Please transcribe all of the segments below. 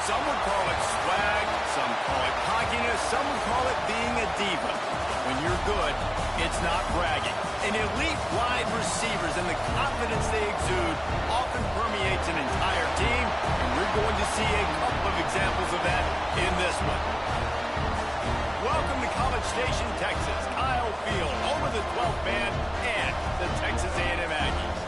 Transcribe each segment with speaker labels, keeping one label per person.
Speaker 1: Some would call it swag, some call it cockiness, some would call it being a diva. When you're good, it's not bragging. And elite wide receivers and the confidence they exude often permeates an entire team, and we're going to see a couple of examples of that in this one. Welcome to College Station, Texas. Kyle Field, home of the 12th man and the Texas A&M Aggies.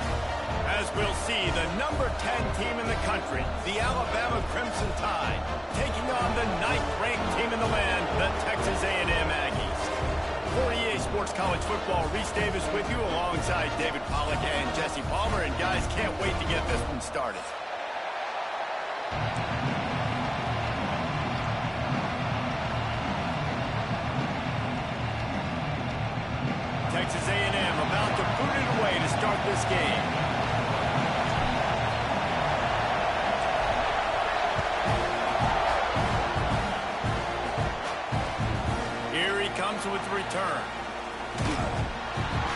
Speaker 1: As we'll see, the number 10 team in the country, the Alabama Crimson Tide, taking on the 9th-ranked team in the land, the Texas A&M Aggies. For EA Sports College Football, Reese Davis with you alongside David Pollack and Jesse Palmer. And guys, can't wait to get this one started. Texas A&M about to boot it away to start this game. Comes with the return.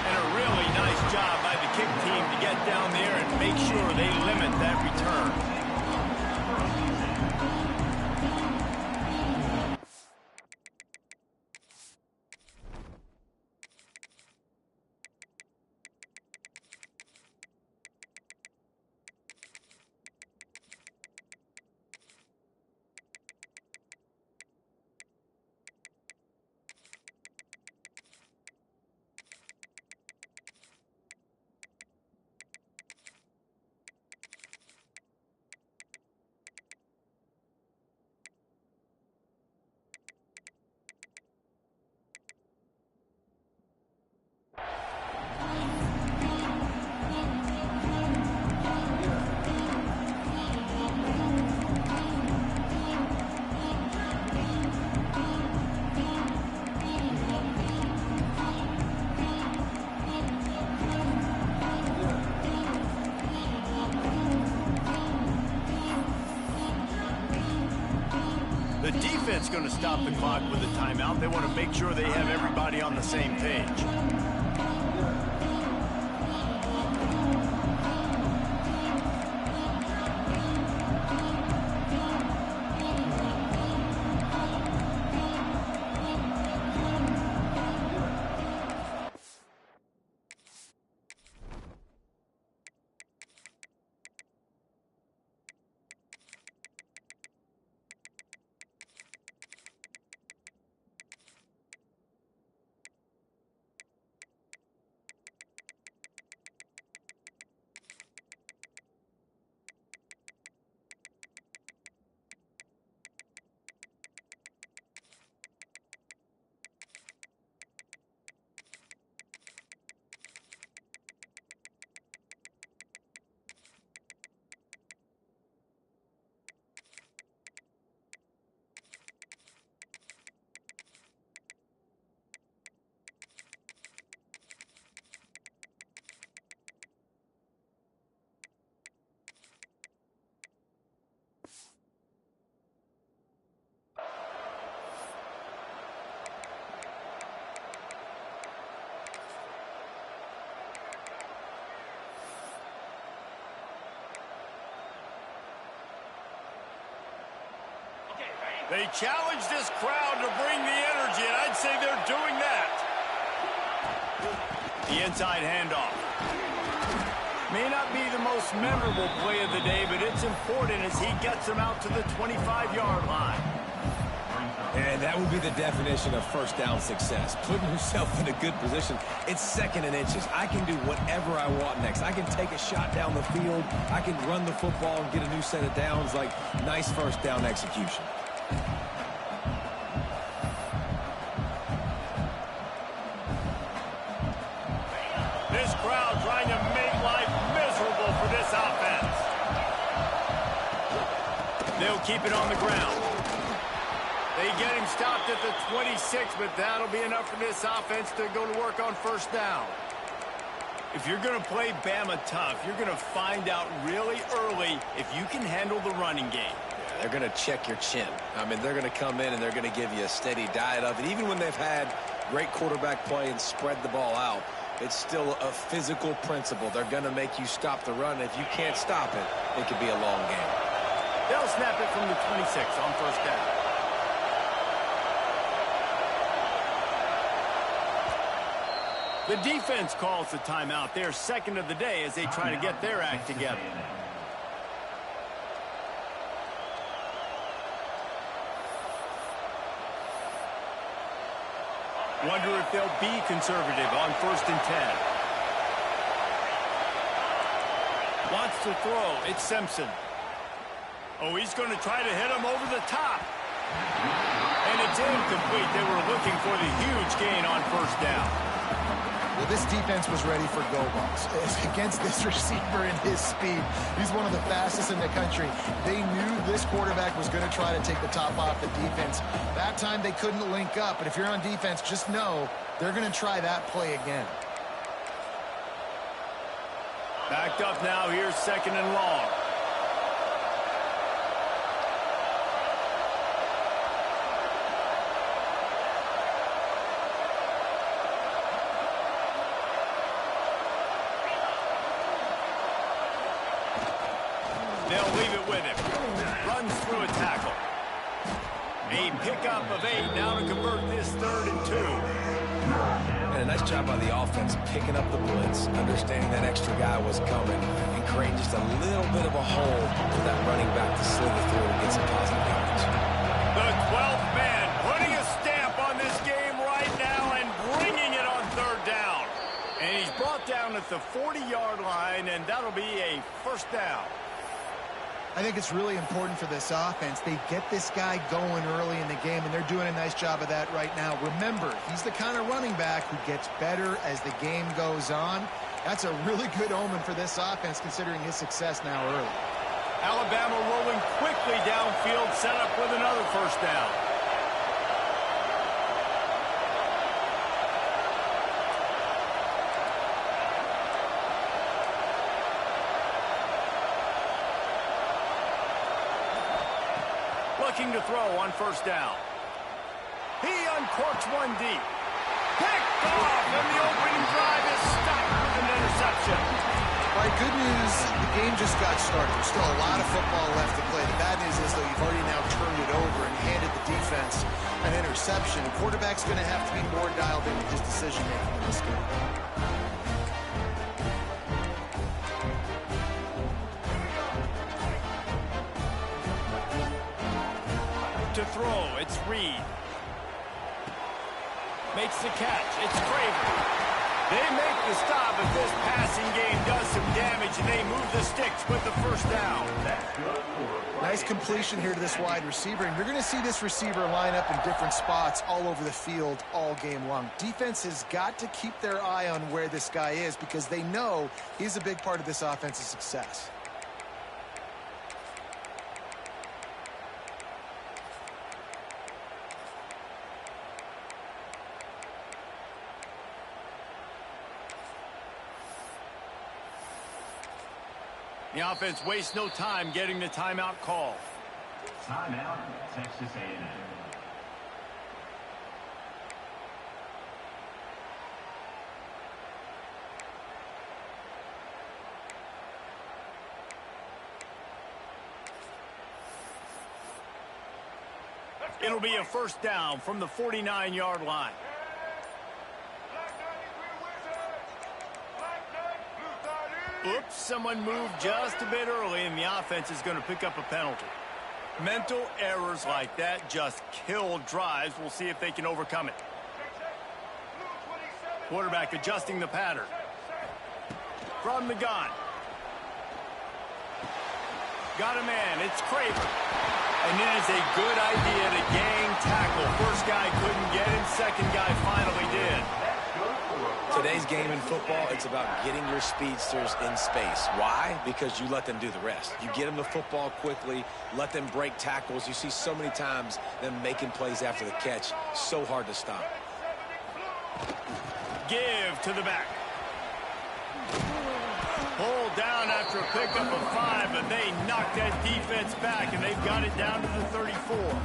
Speaker 1: And a really nice job by the kick team to get down there and make sure they limit that return. The defense going to stop the clock with a timeout. They want to make sure they have everybody on the same page. They challenge this crowd to bring the energy, and I'd say they're doing that. The inside handoff. May not be the most memorable play of the day, but it's important as he gets them out to the 25-yard line.
Speaker 2: And that would be the definition of first down success. Putting yourself in a good position. It's 2nd and inches. I can do whatever I want next. I can take a shot down the field. I can run the football and get a new set of downs. Like, nice first down execution.
Speaker 1: This crowd trying to make life miserable for this offense. They'll keep it on the ground. They get him stopped at the 26, but that'll be enough for this offense to go to work on first down. If you're going to play Bama tough, you're going to find out really early if you can handle the running game.
Speaker 2: They're going to check your chin. I mean, they're going to come in and they're going to give you a steady diet of it. Even when they've had great quarterback play and spread the ball out, it's still a physical principle. They're going to make you stop the run. If you can't stop it, it could be a long game.
Speaker 1: They'll snap it from the 26 on first down. The defense calls the timeout. Their second of the day as they try to get their act together. Wonder if they'll be conservative on 1st and 10. Wants to throw. It's Simpson. Oh, he's going to try to hit him over the top. And it's incomplete. They were looking for the huge gain on 1st down.
Speaker 3: Well, this defense was ready for go-balls. Against this receiver and his speed, he's one of the fastest in the country. They knew this quarterback was going to try to take the top off the defense. That time they couldn't link up, but if you're on defense, just know they're going to try that play again.
Speaker 1: Backed up now. Here's 2nd and long. They'll leave it with him. Runs through a tackle. A pickup of 8 now to convert this 3rd and 2.
Speaker 2: And a nice job by the offense picking up the blitz, understanding that extra guy was coming, and creating just a little bit of a hole for that running back to slither through and get some positive yards.
Speaker 1: The 12th man putting a stamp on this game right now and bringing it on 3rd down. And he's brought down at the 40-yard line, and that'll be a 1st down.
Speaker 3: I think it's really important for this offense. They get this guy going early in the game, and they're doing a nice job of that right now. Remember, he's the kind of running back who gets better as the game goes on. That's a really good omen for this offense, considering his success now early.
Speaker 1: Alabama rolling quickly downfield, set up with another 1st down. Looking to throw on 1st down. He uncorks one deep. Picked off, and the opening drive is stopped with an interception.
Speaker 3: All right, good news, the game just got started. There's still a lot of football left to play. The bad news is, though, you've already now turned it over and handed the defense an interception. The quarterback's going to have to be more dialed in with his decision-making in this game.
Speaker 1: To throw, it's Reed. Makes the catch, it's Craven. They make the stop, but this passing game does some damage, and they move the sticks with the 1st down.
Speaker 3: Nice completion here to this wide receiver, and you're going to see this receiver line up in different spots all over the field all game long. Defense has got to keep their eye on where this guy is because they know he's a big part of this offense's success.
Speaker 1: The offense wastes no time getting the timeout call.
Speaker 4: Timeout, Texas A&M.
Speaker 1: It'll be a 1st down from the 49-yard line. Oops, someone moved just a bit early, and the offense is going to pick up a penalty. Mental errors like that just kill drives. We'll see if they can overcome it. Quarterback adjusting the pattern. From the gun. Got a man. It's Craven. And it is a good idea to gang tackle. First guy couldn't get him. Second guy finally did.
Speaker 2: Today's game in football, it's about getting your speedsters in space. Why? Because you let them do the rest. You get them the football quickly, let them break tackles. You see so many times them making plays after the catch. So hard to stop.
Speaker 1: Give to the back. Pulled down after a pickup of 5, but they knocked that defense back, and they've got it down to the 34.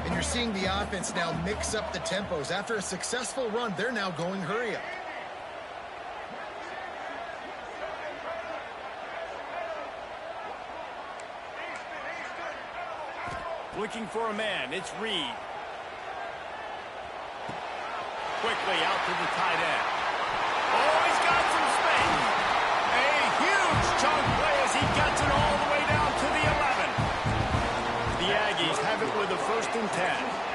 Speaker 3: And you're seeing the offense now mix up the tempos. After a successful run, they're now going hurry up.
Speaker 1: Looking for a man. It's Reed. Quickly out to the tight end. Oh, he's got some space. A huge chunk play as he gets it all the way down to the 11. The Aggies have it with a 1st and 10.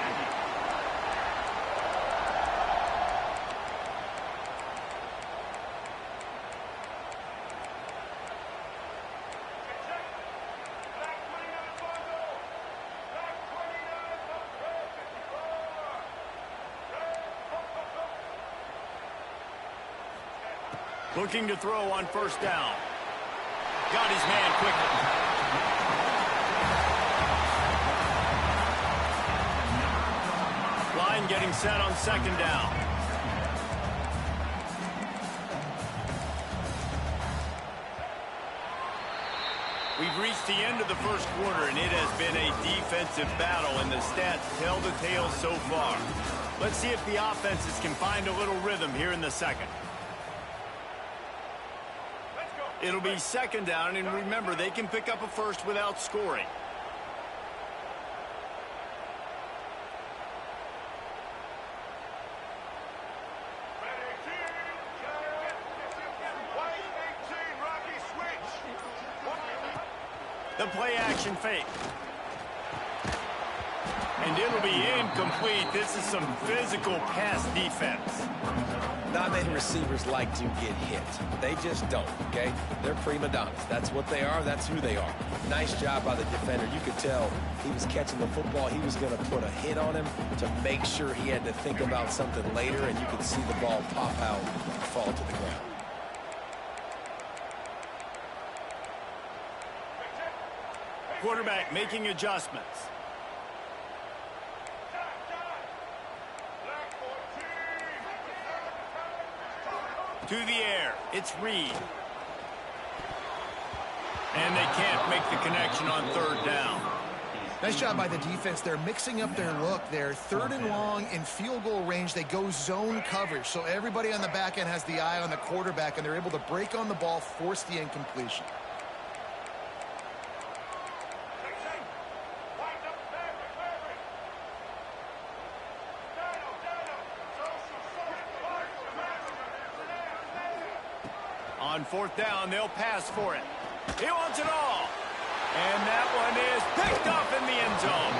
Speaker 1: Looking to throw on 1st down. Got his man quickly. Line getting set on 2nd down. We've reached the end of the 1st quarter, and it has been a defensive battle, and the stats tell the tale so far. Let's see if the offenses can find a little rhythm here in the 2nd. It'll be 2nd down, and remember, they can pick up a 1st without scoring. The play action fake. And it'll be incomplete. This is some physical pass defense.
Speaker 2: Not many receivers like to get hit. They just don't, okay? They're prima donnas. That's what they are. That's who they are. Nice job by the defender. You could tell he was catching the football. He was going to put a hit on him to make sure he had to think about something later, and you could see the ball pop out and fall to the ground.
Speaker 1: Quarterback making adjustments. To the air, it's Reed. And they can't make the connection on 3rd down.
Speaker 3: Nice job by the defense. They're mixing up their look. They're 3rd and long in field goal range. They go zone coverage. So everybody on the back end has the eye on the quarterback, and they're able to break on the ball, force the incompletion.
Speaker 1: On 4th down, they'll pass for it. He wants it all. And that one is picked up in the end zone.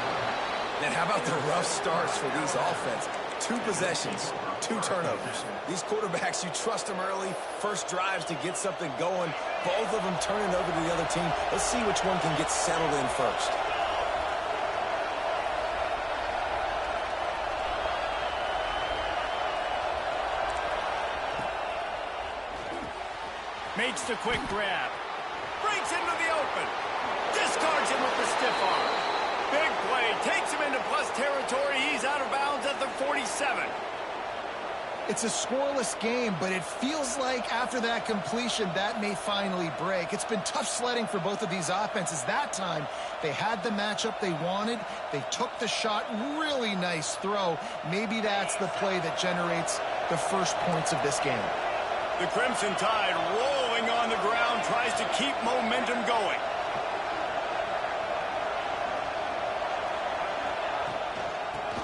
Speaker 2: And how about the rough starts for these offense? 2 possessions, 2 turnovers. These quarterbacks, you trust them early. First drives to get something going. Both of them turning over to the other team. Let's see which one can get settled in first.
Speaker 1: Makes the quick grab. Breaks into the open. Discards him with the stiff arm. Big play. Takes him into plus territory. He's out of bounds at the 47.
Speaker 3: It's a scoreless game, but it feels like after that completion, that may finally break. It's been tough sledding for both of these offenses. That time, they had the matchup they wanted. They took the shot. Really nice throw. Maybe that's the play that generates the first points of this game.
Speaker 1: The Crimson Tide rolling on the ground, tries to keep momentum going.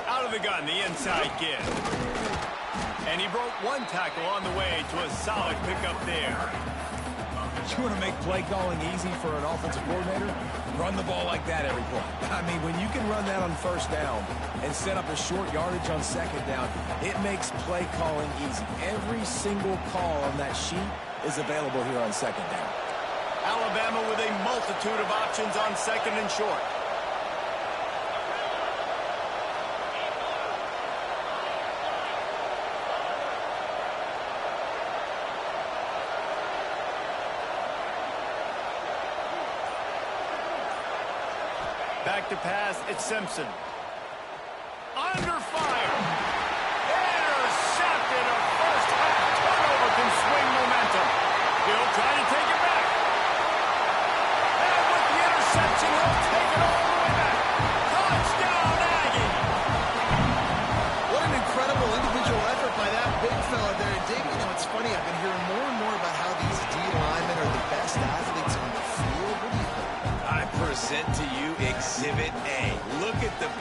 Speaker 1: Out of the gun, the inside give. And he broke 1 tackle on the way to a solid pickup there.
Speaker 2: You want to make play calling easy for an offensive coordinator? Run the ball like that every play. I mean, when you can run that on 1st down and set up a short yardage on 2nd down, it makes play calling easy. Every single call on that sheet is available here on 2nd down.
Speaker 1: Alabama with a multitude of options on 2nd and short. Back to pass, it's Simpson. Under fire. Intercepted. A first half turnover can swing momentum. He'll try to take it back. And with the interception, he'll take it all the way back. Touchdown, Aggie.
Speaker 3: What an incredible individual effort by that big fella there. Dave, you know, it's funny. I've been hearing more and more about how these D linemen are the best athletes on the field. What do you think?
Speaker 2: I present to you Exhibit A. Look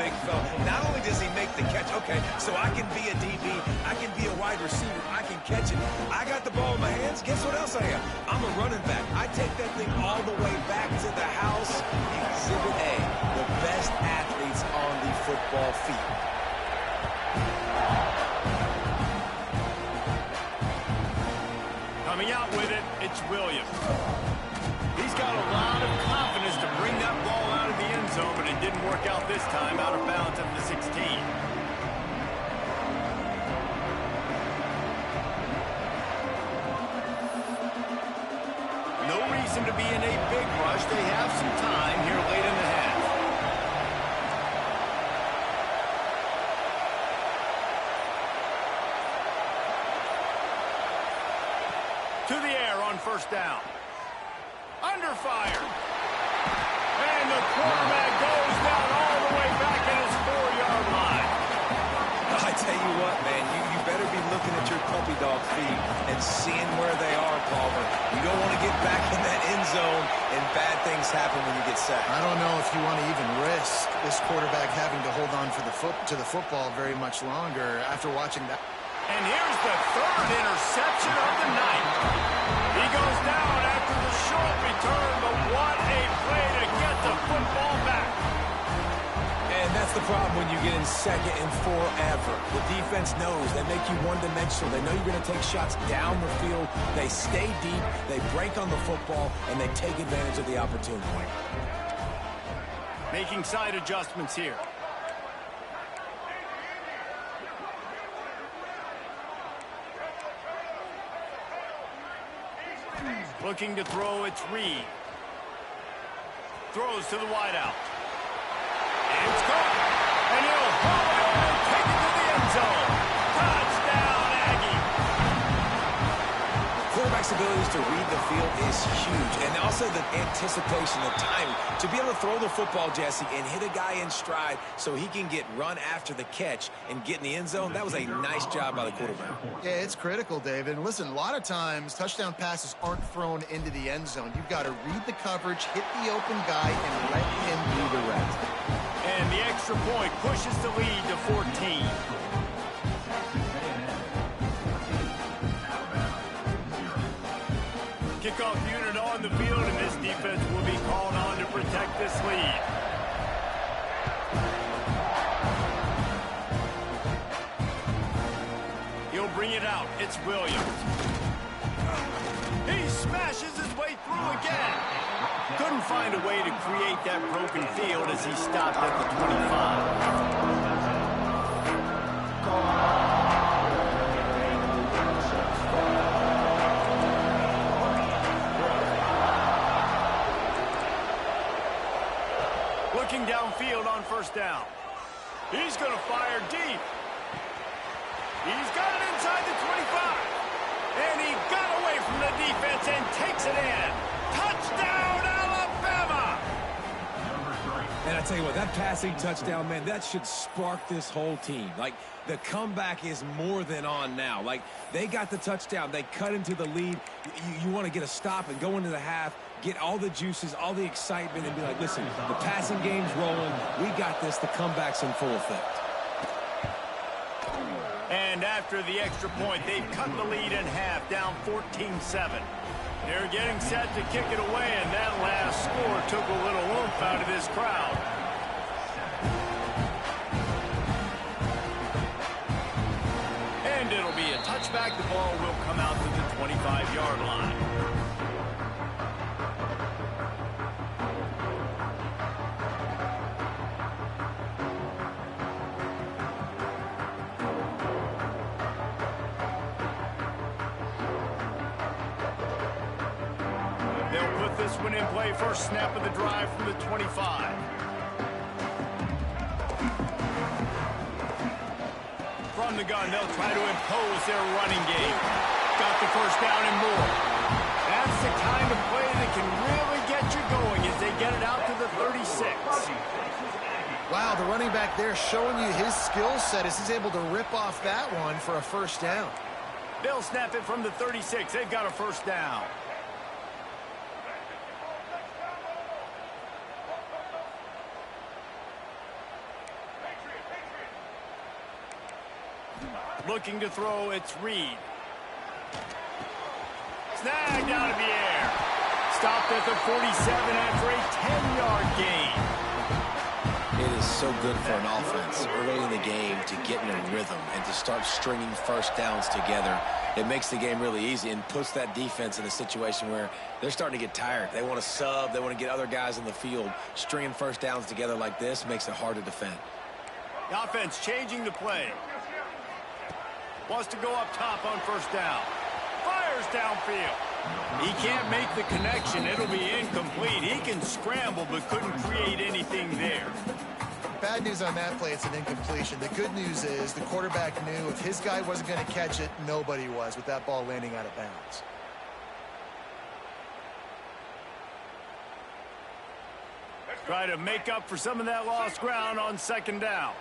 Speaker 2: big fella. Not only does he make the catch, okay, so I can be a DB, I can be a wide receiver, I can catch it. I got the ball in my hands. Guess what else I am? I'm a running back. I take that thing all the way back to the house. Exhibit A, the best athletes on the football field.
Speaker 1: Coming out with it, it's Williams. He's got a lot of confidence to bring that ball out of the end zone, but it didn't work out this time, out of bounds at the 16. No reason to be in a big rush. They have some time here late in the half. To the air on first down. Under fire. And the quarterback goes down all the way back at his 4-yard line.
Speaker 2: I tell you what, man, you better be looking at your puppy dog feet and seeing where they are, Palmer. You don't want to get back in that end zone and bad things happen when you get sacked.
Speaker 3: I don't know if you want to even risk this quarterback having to hold on to the football very much longer after watching that.
Speaker 1: And here's the third interception of the night. He goes down after the short return, but what a play to get the football back.
Speaker 2: And that's the problem when you get in second and forever. The defense knows they make you one-dimensional. They know you're going to take shots down the field. They stay deep, they break on the football, and they take advantage of the opportunity.
Speaker 1: Making side adjustments here. Looking to throw, it's Reed. Throws to the wideout. And it's caught. And he'll haul it over and take it to the end zone. Touchdown, Aggie.
Speaker 2: Quarterback's abilities to read the field is huge. And also the anticipation, the timing. To be able to throw the football, Jesse, and hit a guy in stride so he can get run after the catch and get in the end zone, that was a nice job by the quarterback.
Speaker 3: Yeah, it's critical, David. And listen, a lot of times touchdown passes aren't thrown into the end zone. You've got to read the coverage, hit the open guy, and let him do the rest.
Speaker 1: And the extra point pushes the lead to 14. Kickoff unit on the field, and this defense will be called on to protect this lead. He'll bring it out. It's Williams. He smashes his way through again. Couldn't find a way to create that broken field as he stopped at the 25. Looking downfield on first down. He's going to fire deep. He's got it inside the 25. And he got away from the defense and takes it in. Touchdown, Alabama!
Speaker 2: And I tell you what, that passing touchdown, man, that should spark this whole team. Like, the comeback is more than on now. Like, they got the touchdown. They cut into the lead. You want to get a stop and go into the half, get all the juices, all the excitement, and be like, listen, the passing game's rolling. We got this. The comeback's in full effect.
Speaker 1: And after the extra point, they've cut the lead in half, down 14-7. They're getting set to kick it away, and that last score took a little oomph out of this crowd. And it'll be a touchback. The ball will come out to the 25-yard line. This one in play, first snap of the drive from the 25. From the gun, they'll try to impose their running game. Got the first down and more. That's the kind of play that can really get you going as they get it out to the 36.
Speaker 3: Wow, the running back there showing you his skill set as he's able to rip off that one for a first down.
Speaker 1: They'll snap it from the 36. They've got a first down. Looking to throw, it's Reed. Snagged out of the air. Stopped at the 47 after a 10-yard gain.
Speaker 2: It is so good for an offense early in the game to get in a rhythm and to start stringing first downs together. It makes the game really easy and puts that defense in a situation where they're starting to get tired. They want to sub. They want to get other guys in the field. Stringing first downs together like this makes it hard to defend.
Speaker 1: The offense changing the play. Wants to go up top on first down. Fires downfield. He can't make the connection. It'll be incomplete. He can scramble but couldn't create anything there.
Speaker 3: Bad news on that play, it's an incompletion. The good news is the quarterback knew if his guy wasn't going to catch it, nobody was with that ball landing out of bounds.
Speaker 1: Try to make up for some of that lost ground on second down.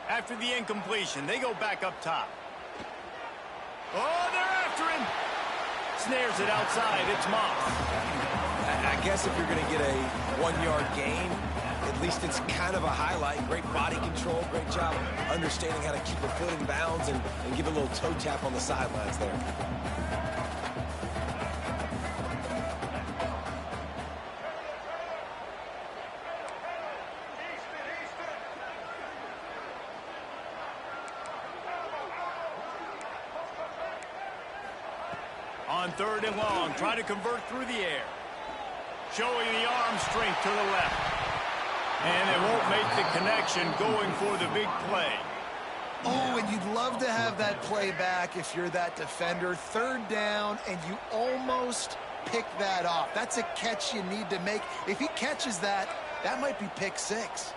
Speaker 1: After the incompletion, they go back up top. Oh, they're after him. Snares it outside. It's Moss.
Speaker 2: I guess if you're going to get a 1-yard gain, at least it's kind of a highlight. Great body control, great job understanding how to keep a foot in bounds and give a little toe tap on the sidelines there.
Speaker 1: On third and long, try to convert through the air. Showing the arm strength to the left. And it won't make the connection going for the big play.
Speaker 3: Oh, and you'd love to have that play back if you're that defender. Third down, and you almost pick that off. That's a catch you need to make. If he catches that, that might be pick six.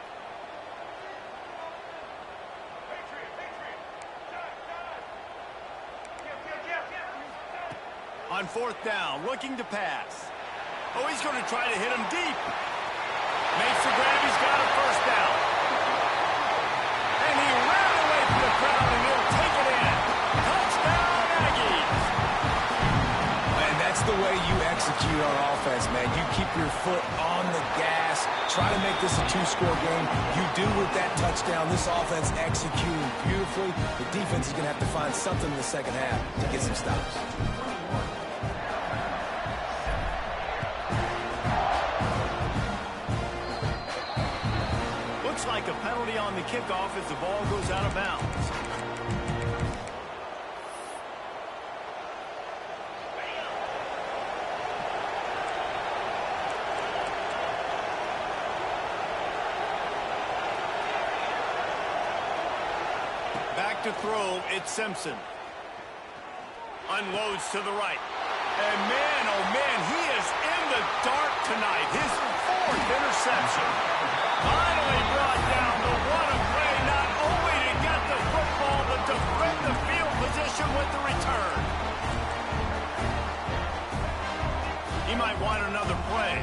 Speaker 1: On fourth down, looking to pass. Oh, he's going to try to hit him deep. Makes the grab. He's got a first down. And he ran away from the crowd, and he'll take it in. Touchdown, Aggies.
Speaker 2: And that's the way you execute on offense, man. You keep your foot on the gas. Try to make this a two-score game. You do with that touchdown. This offense executing beautifully. The defense is going to have to find something in the second half to get some stops.
Speaker 1: Like a penalty on the kickoff as the ball goes out of bounds. Back to throw, it's Simpson. Unloads to the right. And man, oh man, he is in the dark tonight. His fourth interception. Finally brought down, but what a play, not only to get the football, but to thread the field position with the return. He might want another play.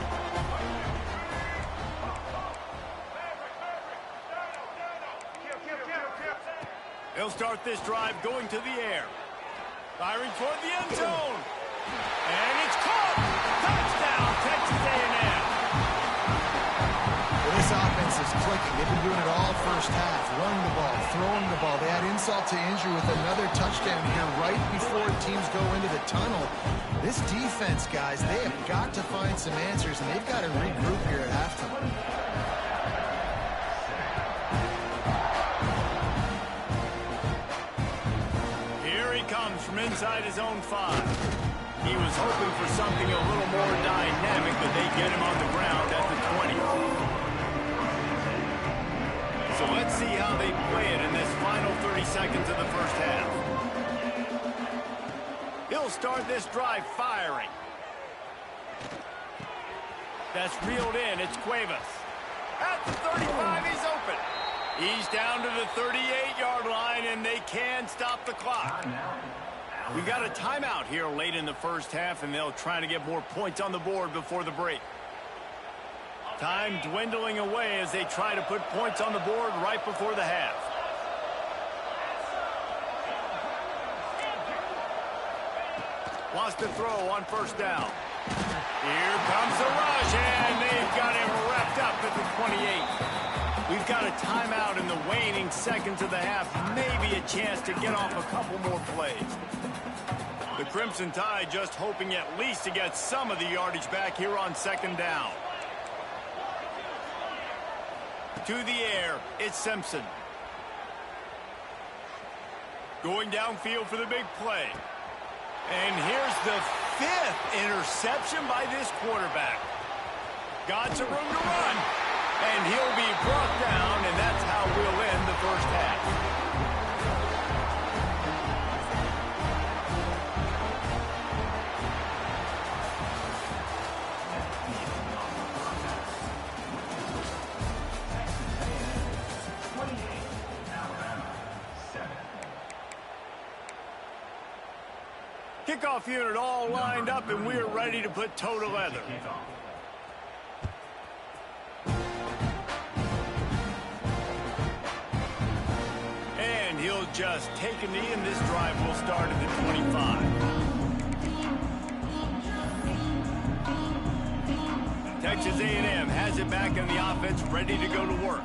Speaker 1: He'll start this drive going to the air. Firing toward the end zone. And it's caught. Touchdown, Texas A&M.
Speaker 3: This offense is clicking. They've been doing it all first half. Running the ball, throwing the ball. They add insult to injury with another touchdown here right before teams go into the tunnel. This defense, guys, they have got to find some answers, and they've got to regroup here at halftime.
Speaker 1: Here he comes from inside his own 5. He was hoping for something a little more dynamic, but they get him on the ground at the 20. So let's see how they play it in this final 30 seconds of the first half. He'll start this drive firing. That's reeled in. It's Cuevas. At the 35, he's open. He's down to the 38-yard line, and they can stop the clock. We got a timeout here late in the first half, and they'll try to get more points on the board before the break. Time dwindling away as they try to put points on the board right before the half. Wants to throw on first down. Here comes the rush, and they've got him wrapped up at the 28. We've got a timeout in the waning seconds of the half. Maybe a chance to get off a couple more plays. The Crimson Tide just hoping at least to get some of the yardage back here on second down. To the air, it's Simpson. Going downfield for the big play. And here's the 5th interception by this quarterback. Got some room to run. And he'll be brought down, and that's how we'll end the first half. Kickoff unit all lined up, and we're ready to put toe to leather. And he'll just take a knee, and this drive will start at the 25. Texas A&M has it back in the offense, ready to go to work.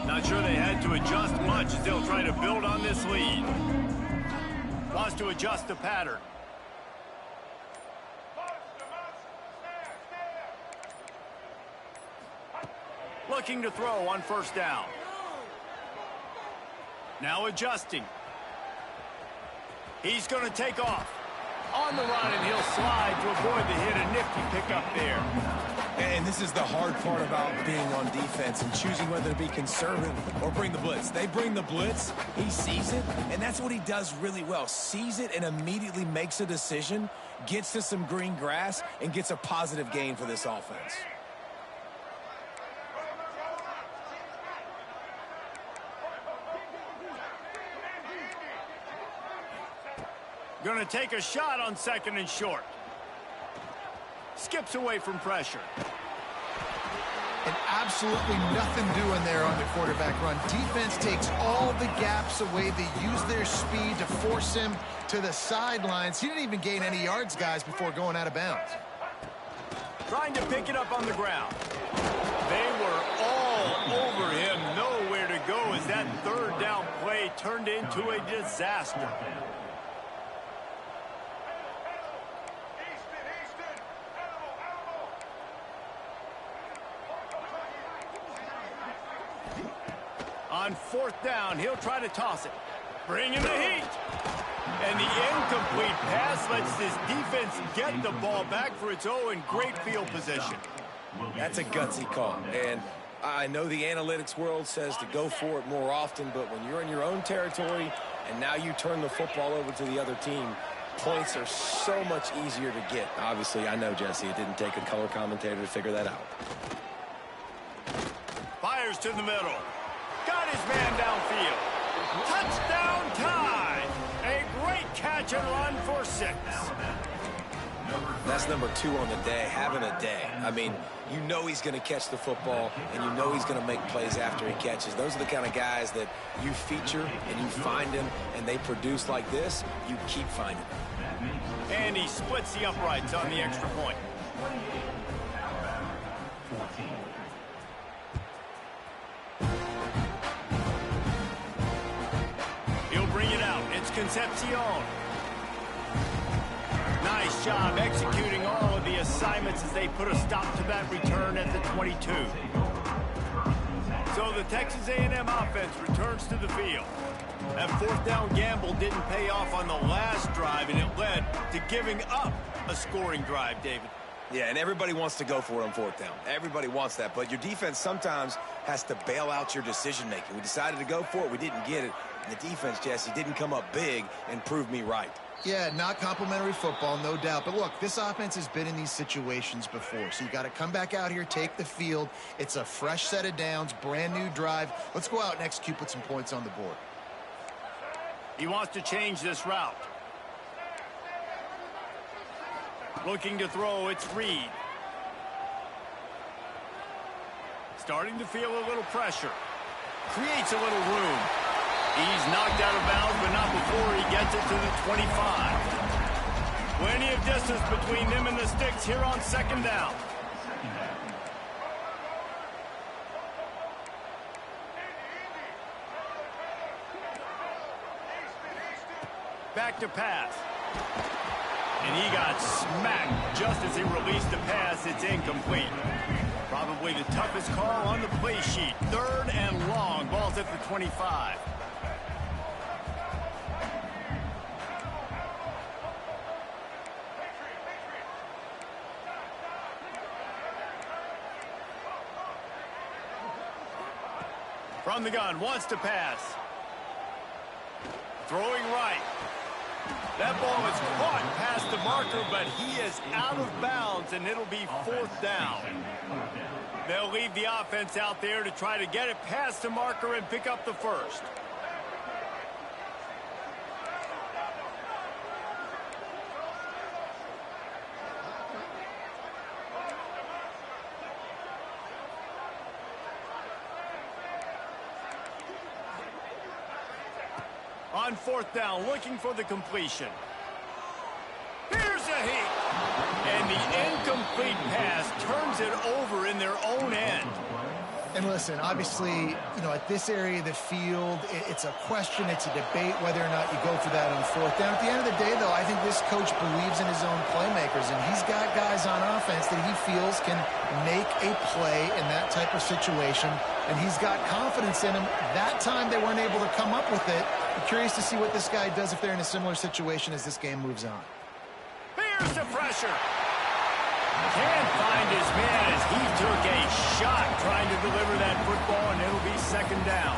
Speaker 1: Not sure they had to adjust much as they'll try to build on this lead. Wants to adjust the pattern. Looking to throw on first down. Now adjusting. He's going to take off. On the run, and he'll slide to avoid the hit. A nifty pickup there.
Speaker 2: And this is the hard part about being on defense and choosing whether to be conservative or bring the blitz. They bring the blitz, he sees it, and that's what he does really well. Sees it and immediately makes a decision, gets to some green grass, and gets a positive gain for this offense.
Speaker 1: Going to take a shot on second and short. Skips away from pressure.
Speaker 3: And absolutely nothing doing there on the quarterback run. Defense takes all the gaps away. They use their speed to force him to the sidelines. He didn't even gain any yards, guys, before going out of bounds.
Speaker 1: Trying to pick it up on the ground. They were all over him. Nowhere to go as that third down play turned into a disaster. On fourth down, he'll try to toss it. Bringing the heat. And the incomplete pass lets this defense get the ball back for its own great field position.
Speaker 2: That's a gutsy call. And I know the analytics world says to go for it more often, but when you're in your own territory and now you turn the football over to the other team, points are so much easier to get. Obviously, I know, Jesse, it didn't take a color commentator to figure that out.
Speaker 1: Fires to the middle. Got his man downfield. Touchdown Tide. A great catch and run for 6.
Speaker 2: That's number 2 on the day, having a day. I mean, you know he's going to catch the football, and you know he's going to make plays after he catches. Those are the kind of guys that you feature and you find him, and they produce like this, you keep finding them.
Speaker 1: And he splits the uprights on the extra point. He'll bring it out. It's Concepcion. Nice job executing all of the assignments as they put a stop to that return at the 22. So the Texas A&M offense returns to the field. That fourth down gamble didn't pay off on the last drive, and it led to giving up a scoring drive, David.
Speaker 2: Yeah, and everybody wants to go for it on fourth down. Everybody wants that, but your defense sometimes has to bail out your decision-making. We decided to go for it. We didn't get it. And the defense, Jesse, didn't come up big and prove me right.
Speaker 3: Yeah, not complimentary football, no doubt. But look, this offense has been in these situations before. So you got to come back out here, take the field. It's a fresh set of downs, brand new drive. Let's go out and execute, put some points on the board.
Speaker 1: He wants to change this route. Looking to throw, it's Reed. Starting to feel a little pressure. Creates a little room. He's knocked out of bounds, but not before he gets it to the 25. Plenty of distance between them and the sticks here on second down. Back to pass. And he got smacked just as he released the pass. It's incomplete. Probably the toughest call on the play sheet. 3rd and long. Ball's at the 25. From the gun, wants to pass. Throwing right. That ball is caught past the marker, but he is out of bounds, and it'll be 4th down. They'll leave the offense out there to try to get it past the marker and pick up the first. On 4th down, looking for the completion. Here's a heat. And the incomplete pass turns it over in their own end.
Speaker 3: And listen, obviously, at this area of the field, it's a question, it's a debate whether or not you go for that on 4th down. At the end of the day, though, I think this coach believes in his own playmakers, and he's got guys on offense that he feels can make a play in that type of situation, and he's got confidence in him. That time they weren't able to come up with it. I'm curious to see what this guy does if they're in a similar situation as this game moves on.
Speaker 1: Here's the pressure. Can't find his man as he took a shot trying to deliver that football, and it'll be 2nd down.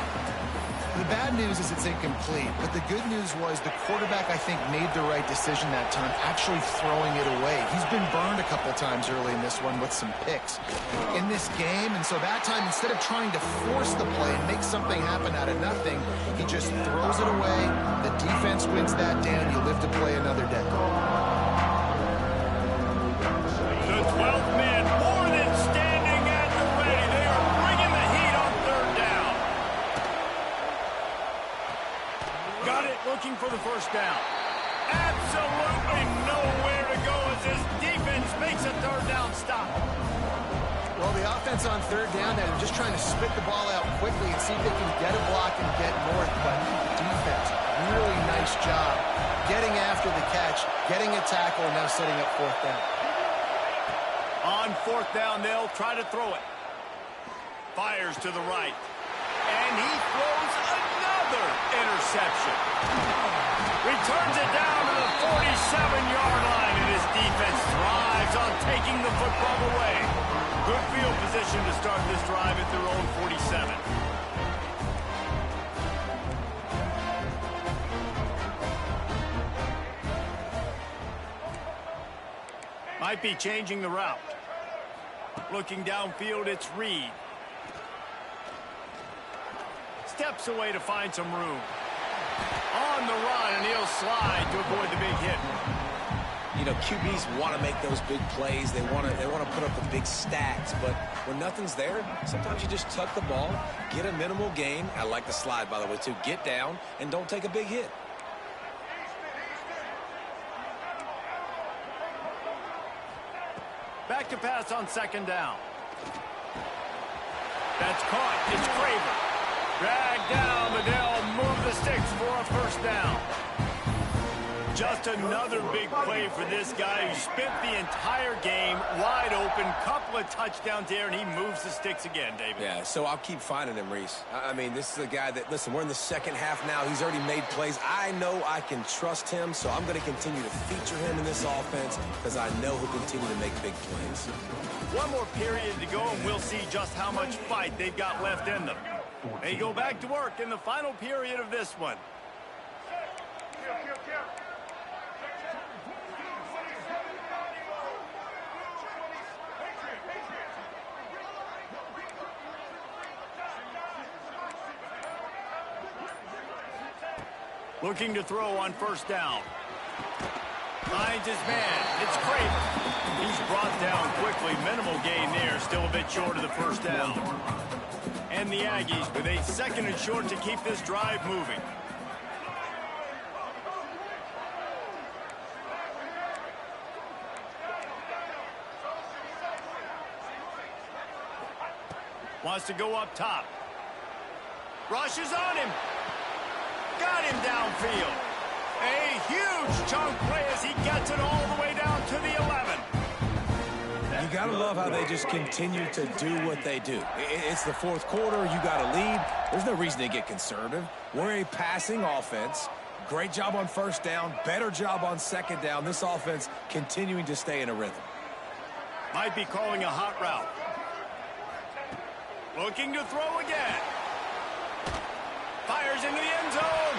Speaker 3: The bad news is it's incomplete, but the good news was the quarterback, I think, made the right decision that time, actually throwing it away. He's been burned a couple times early in this one with some picks in this game, and so that time, instead of trying to force the play and make something happen out of nothing, he just throws it away. The defense wins that down. You live to play another day.
Speaker 1: The 12th man more than standing at the ready. They are bringing the heat on 3rd down. Got it, looking for the first down. Absolutely nowhere to go as this defense makes a 3rd down stop.
Speaker 3: Well, the offense on 3rd down, they're just trying to spit the ball out quickly and see if they can get a block and get north, but defense, really nice job getting after the catch, getting a tackle, and now setting up 4th down.
Speaker 1: On 4th down, they'll try to throw it. Fires to the right. And he throws another interception. Returns it down to the 47-yard line, and his defense thrives on taking the football away. Good field position to start this drive at their own 47. Might be changing the route. Looking downfield, it's Reed. Steps away to find some room. On the run, and he'll slide to avoid the big hit.
Speaker 2: QBs want to make those big plays. They want to put up the big stats. But when nothing's there, sometimes you just tuck the ball, get a minimal gain. I like the slide, by the way, too. Get down and don't take a big hit.
Speaker 1: Back to pass on 2nd down. That's caught. It's Craver. Dragged down, but they'll move the sticks for a 1st down. Just another big play for this guy who spent the entire game wide open. Couple of touchdowns there, and he moves the sticks again, David.
Speaker 2: Yeah, so I'll keep finding him, Reese. I mean, this is a guy that, listen, we're in the 2nd half now. He's already made plays. I know I can trust him, so I'm going to continue to feature him in this offense because I know he'll continue to make big plays.
Speaker 1: One more period to go, and we'll see just how much fight they've got left in them. They go back to work in the final period of this one. Looking to throw on 1st down. Finds his man. It's Craver. He's brought down quickly. Minimal gain there. Still a bit short of the first down. And the Aggies with a 2nd and short to keep this drive moving. Wants to go up top. Rushes on him. Got him downfield. A huge chunk play as he gets it all the way down to the 11.
Speaker 2: You got to love how they just continue to do what they do. It's the 4th quarter. You got to lead. There's no reason to get conservative. We're a passing offense. Great job on 1st down. Better job on 2nd down. This offense continuing to stay in a rhythm.
Speaker 1: Might be calling a hot route. Looking to throw again. Fires into the end zone.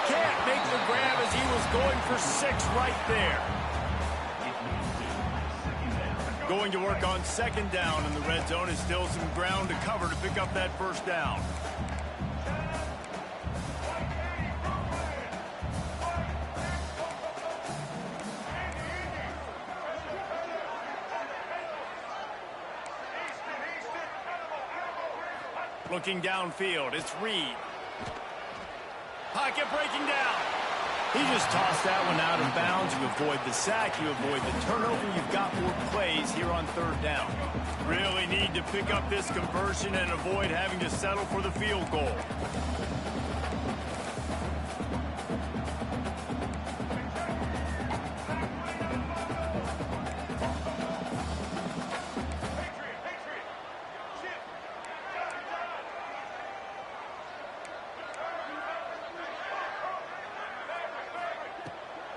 Speaker 1: Can't make the grab as he was going for 6 right there. Going to work on 2nd down in the red zone. Is still some ground to cover to pick up that 1st down. Looking downfield, it's Reed. Pocket breaking down. He just tossed that one out of bounds. You avoid the sack, you avoid the turnover. You've got more plays here on 3rd down. Really need to pick up this conversion and avoid having to settle for the field goal.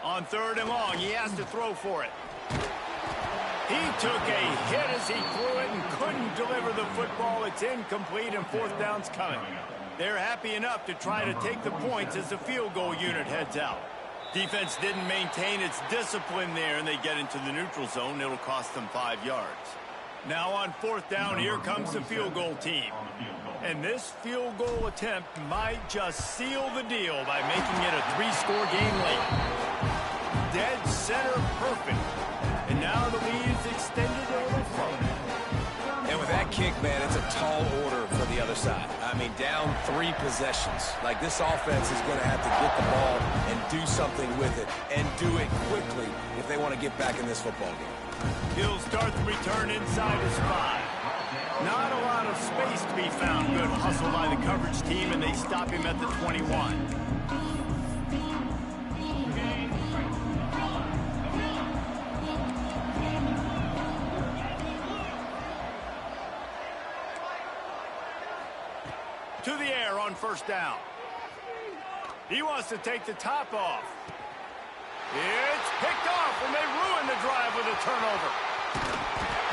Speaker 1: On 3rd and long, he has to throw for it. He took a hit as he threw it and couldn't deliver the football. It's incomplete and 4th down's coming. They're happy enough to try to take the points as the field goal unit heads out. Defense didn't maintain its discipline there, and they get into the neutral zone. It'll cost them 5 yards. Now on 4th down, here comes the field goal team. And this field goal attempt might just seal the deal by making it a 3-score game late. Dead center perfect. And now the lead's extended a little further.
Speaker 2: And with that kick, man, it's a tall order for the other side. I mean, down 3 possessions. Like, this offense is going to have to get the ball and do something with it, and do it quickly if they want to get back in this football game.
Speaker 1: He'll start the return inside his 5. Not a lot of space to be found. Good hustle by the coverage team, and they stop him at the 21. To the air on 1st down. He wants to take the top off. It's picked off, and they ruin the drive with a turnover.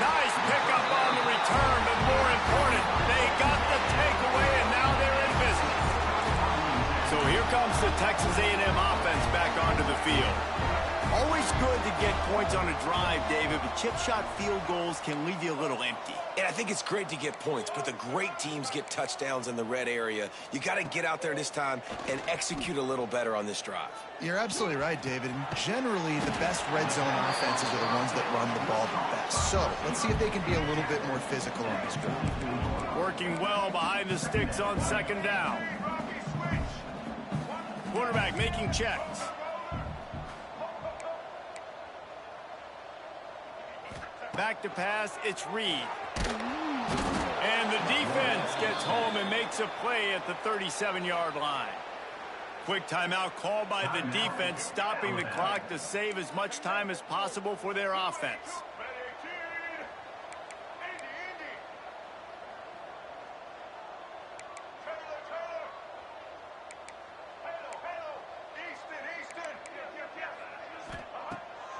Speaker 1: Nice pickup on the return, but more important, they got the takeaway, and now they're in business. So here comes the Texas A&M offense back onto the field. Always good to get points on a drive, David, but chip shot field goals can leave you a little empty.
Speaker 2: And I think it's great to get points, but the great teams get touchdowns in the red area. You got to get out there this time and execute a little better on this drive.
Speaker 3: You're absolutely right, David. And generally, the best red zone offenses are the ones that run the ball the best. So let's see if they can be a little bit more physical on this drive.
Speaker 1: Working well behind the sticks on 2nd down. Quarterback making checks. Back to pass, it's Reed. And the defense gets home and makes a play at the 37-yard line. Quick timeout called by the defense, stopping the clock to save as much time as possible for their offense.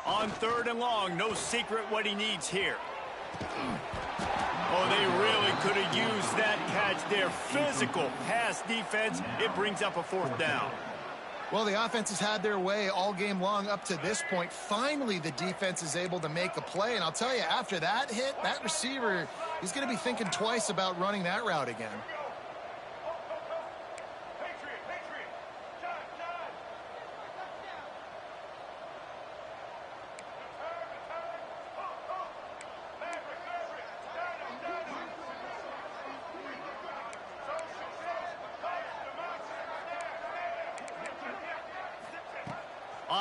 Speaker 1: On 3rd and long, no secret what he needs here. Oh, they really could have used that catch there. Physical pass defense. It brings up a 4th down.
Speaker 3: Well, the offense has had their way all game long up to this point. Finally, the defense is able to make a play. And I'll tell you, after that hit, that receiver, he's going to be thinking twice about running that route again.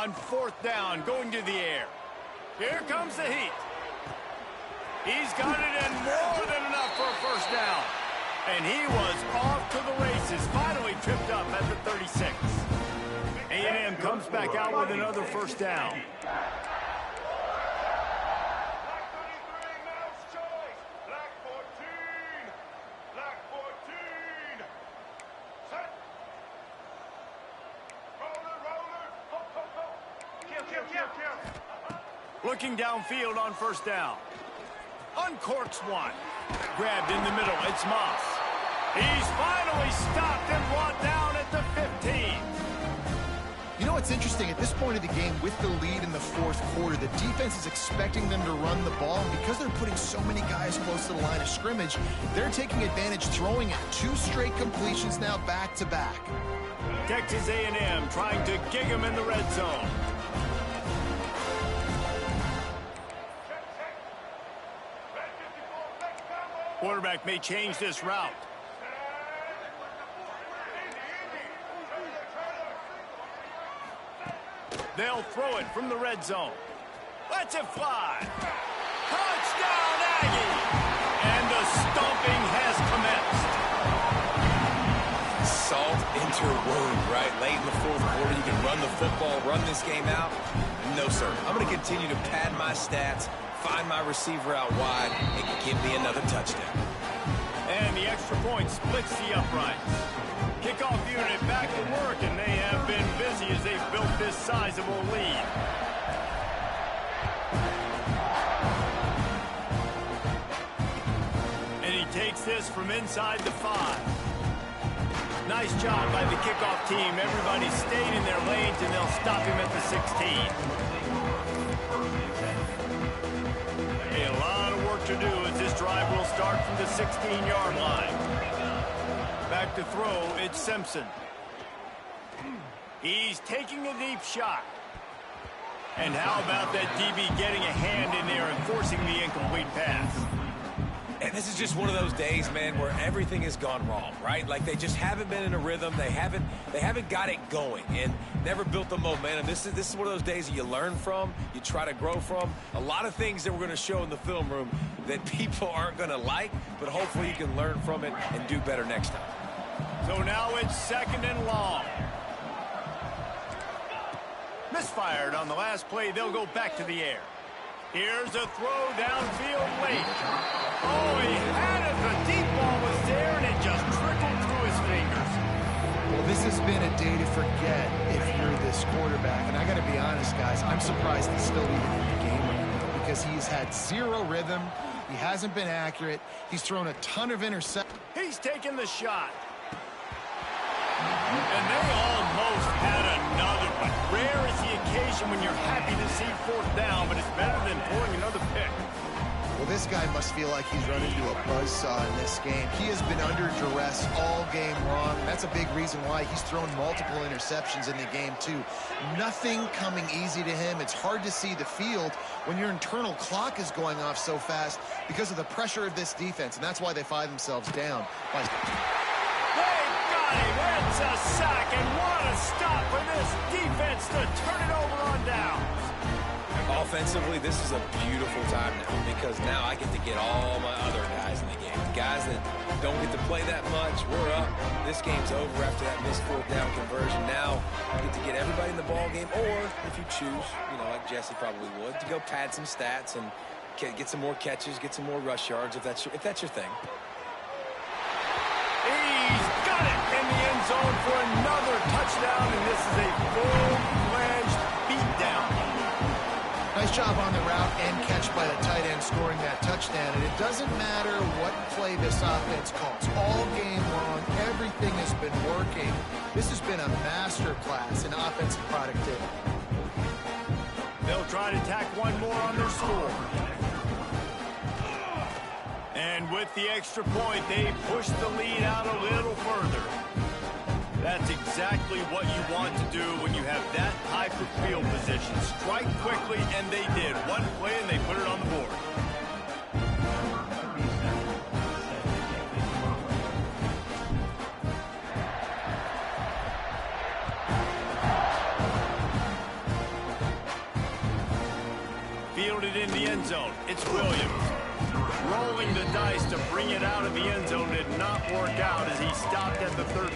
Speaker 1: On 4th down, going to the air. Here comes the heat. He's got it and more than enough for a first down. And he was off to the races, finally tripped up at the 36. A&M comes back out with another first down. Looking downfield on first down. Uncorks one. Grabbed in the middle. It's Moss. He's finally stopped and brought down at the 15.
Speaker 3: You know what's interesting? At this point of the game, with the lead in the fourth quarter, the defense is expecting them to run the ball. And because they're putting so many guys close to the line of scrimmage, they're taking advantage, throwing it. 2 straight completions now back-to-back.
Speaker 1: Texas A&M trying to gig him in the red zone. Quarterback may change this route. They'll throw it from the red zone. Lets it fly. Touchdown, Aggie! And the stomping has commenced.
Speaker 2: Salt into wound, right? Late in the fourth quarter, you can run the football, run this game out. No, sir. I'm going to continue to pad my stats, find my receiver out wide, and give me another touchdown.
Speaker 1: And the extra point splits the uprights. Kickoff unit back to work, and they have been busy as they've built this sizable lead. And he takes this from inside the 5. Nice job by the kickoff team. Everybody stayed in their lanes, and they'll stop him at the 16. A lot of work to do as this drive will start from the 16-yard line. Back to throw, it's Simpson. He's taking a deep shot. And how about that DB getting a hand in there and forcing the incomplete pass?
Speaker 2: And this is just one of those days, man, where everything has gone wrong, right? Like they just haven't been in a rhythm. They haven't got it going and never built the momentum. This is one of those days that you learn from, you try to grow from. A lot of things that we're going to show in the film room that people aren't going to like, but hopefully you can learn from it and do better next time.
Speaker 1: So now it's 2nd and long. Misfired on the last play. They'll go back to the air. Here's a throw downfield late. Oh, he had it. The deep ball was there, and it just trickled through his fingers.
Speaker 3: Well, this has been a day to forget if you're this quarterback. And I got to be honest, guys, I'm surprised he's still even in the game right now because he's had 0 rhythm. He hasn't been accurate. He's thrown a ton of interceptions.
Speaker 1: He's taken the shot. And they almost had another one. Rare is the occasion when you're happy to see 4th down, but it's better than pulling another pick.
Speaker 3: Well, this guy must feel like he's run into a buzzsaw in this game. He has been under duress all game long. That's a big reason why he's thrown multiple interceptions in the game, too. Nothing coming easy to him. It's hard to see the field when your internal clock is going off so fast because of the pressure of this defense, and that's why they find themselves down.
Speaker 1: It's a sack, and what a stop for this defense to turn it over on downs.
Speaker 2: Offensively, this is a beautiful time now because now I get to get all my other guys in the game. The guys that don't get to play that much, we're up. This game's over after that missed 4th down conversion. Now I get to get everybody in the ball game, or if you choose, like Jesse probably would, to go pad some stats and get some more catches, get some more rush yards if that's your thing.
Speaker 1: He's got it in the end zone for another touchdown, and this is a full-fledged beatdown.
Speaker 3: Nice job on the route and catch by the tight end scoring that touchdown. And it doesn't matter what play this offense calls. All game long, everything has been working. This has been a master class in offensive productivity.
Speaker 1: They'll try to tack one more on their score. And with the extra point, they push the lead out a little further. That's exactly what you want to do when you have that type of field position. Strike quickly, and they did. One play, and they put it on the board. zone. It's Williams. Rolling the dice to bring it out of the end zone did not work out as he stopped at the 13.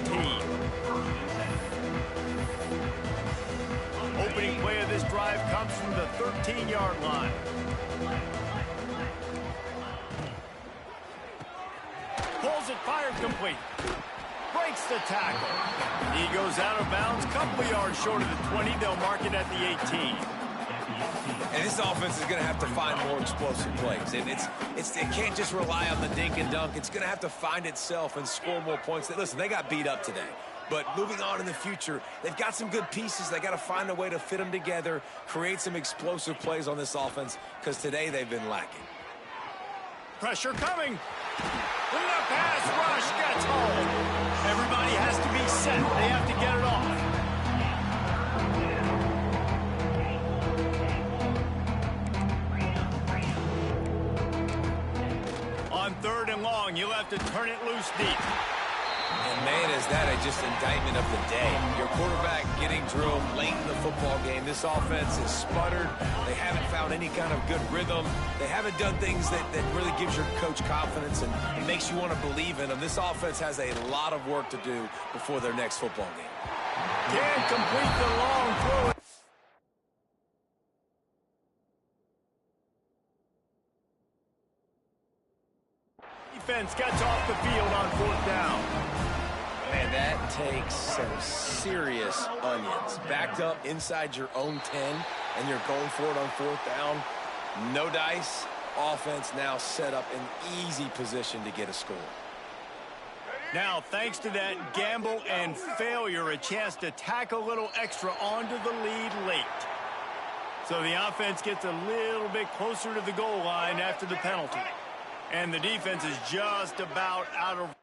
Speaker 1: Opening play of this drive comes from the 13-yard line. Pulls it, fired complete. Breaks the tackle. He goes out of bounds, couple of yards short of the 20. They'll mark it at the 18.
Speaker 2: And this offense is going to have to find more explosive plays. And it can't just rely on the dink and dunk. It's going to have to find itself and score more points. Listen, they got beat up today. But moving on in the future, they've got some good pieces. They got to find a way to fit them together, create some explosive plays on this offense, because today they've been lacking.
Speaker 1: Pressure coming. The pass rush gets home. Everybody has to be set. They have to get it off. On 3rd and long, you'll have to turn it loose deep.
Speaker 2: And man, is that just indictment of the day. Your quarterback getting drilled late in the football game. This offense is sputtered. They haven't found any kind of good rhythm. They haven't done things that really gives your coach confidence and makes you want to believe in them. This offense has a lot of work to do before their next football game.
Speaker 1: Can't complete the long throw. Defense gets off the field on 4th down.
Speaker 2: Man, that takes some serious onions. Backed up inside your own 10, and you're going for it on 4th down. No dice. Offense now set up in easy position to get a score.
Speaker 1: Now, thanks to that gamble and failure, a chance to tack a little extra onto the lead late. So the offense gets a little bit closer to the goal line after the penalty. And the defense is just about out of